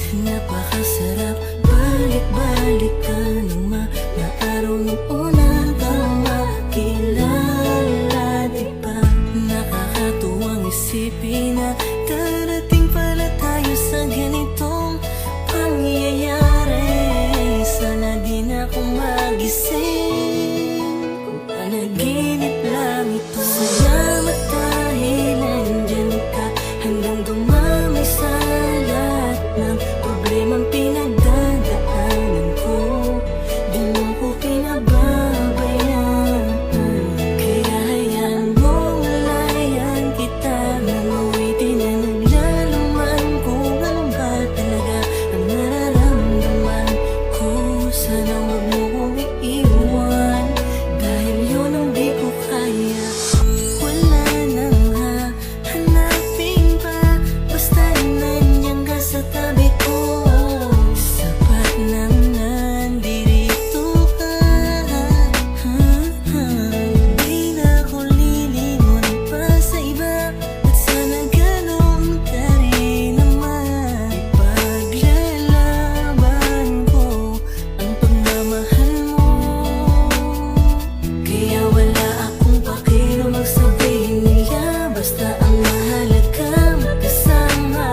Napakasarap balik-balik ka ng mga araw nung una kang makilala, diba? Nakakatuwang isipin na darating pala tayo sa ganitong pangyayari. Sana di na ako magising kung panaginip lang ito. Salamat dahil nandyan ka hanggang dumami sa lahat ng problemang pinagdadaanan ko. Di mo ko pinababayaan, kaya hayaan mong layan kita nang awitin na naglalaman kung ano ba talaga ang nararamdaman ko. Sana huwag mo kong iiwan, dahil yun ang di ko kaya. Wala nang hahanapin pa, basta nandiyan ka sa tabi ko. Sapat nang nandito ka. Di na ako lilingon pa sa iba, at sana ganun ka rin naman. Ipaglalaban ko ang pagmamahal mo, kaya wala akong pakialam magsabihin nila. Basta ang mahalaga magkasama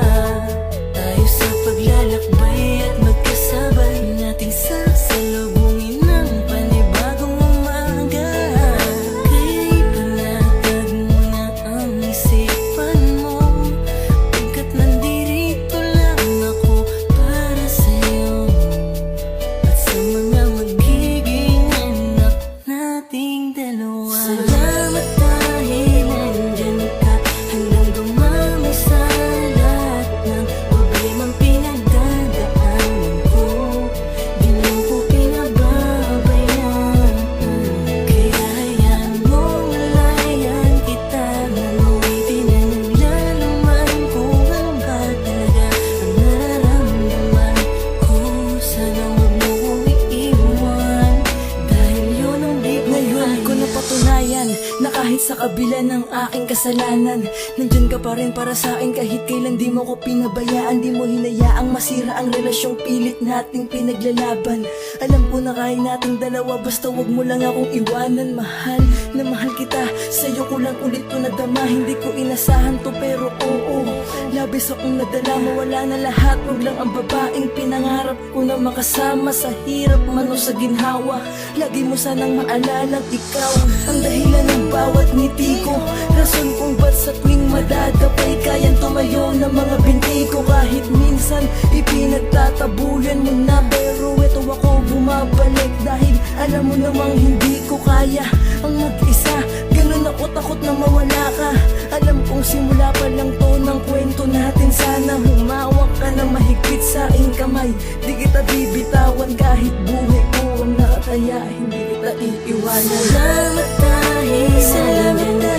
tayo sa paglalakbay at magkasabay nating sasalubungin ng panibagong umaga. Kaya ipanatag mo na ang isipan mo, pagkat nandirito lang ako para sa'yo at sa mga magiging anak nating dalawa. Salamat dahil nandyan ka hanggang dumami sa lahat ng problemang pinagdadaanan ko. Di mo ko pinababayaan, kaya hayaan mong layan kita nang awitin na naglalaman kung ano ba talaga ang nararamdaman ko. Sana huwag mo kong iiwan, dahil yun ang di ko Ngayon ko napatunayan na kahit sa kabila ng aking kasalanan, nandyan ka pa rin para sa akin kahit kailan. Di mo ko pinabayaan, di mo hinayaang masira ang relasyong pilit nating pinaglalaban. Alam ko na kaya nating dalawa, basta wag mo lang akong iwanan. Mahal na mahal kita, sa'yo ko lang ulit to nadama. Hindi ko inasahan to pero oo, labis akong nadala. Mawala na lahat, wag lang ang babaeng pinangarap ko na makasama sa hirap man o sa ginhawa. Lagi mo sanang maalalang ikaw ang dahilan ng bawat ngiti ko, rason kung ba't sa tuwing madadapay kayang tumayo ng mga binti ko. Kahit minsan ipinagtatabuyan mo na, pero eto ako bumabalik dahil alam mo namang hindi ko kaya ang mag-isa. Ganun ako takot na mawala ka. Alam kong simula pa lang to ng kwento natin. Sana humawak ka na mahigpit sa aking kamay. Di kita bibitawan kahit buhay ko ang nakataya, hindi kita iiwanan. Salamat dahil nandyan ka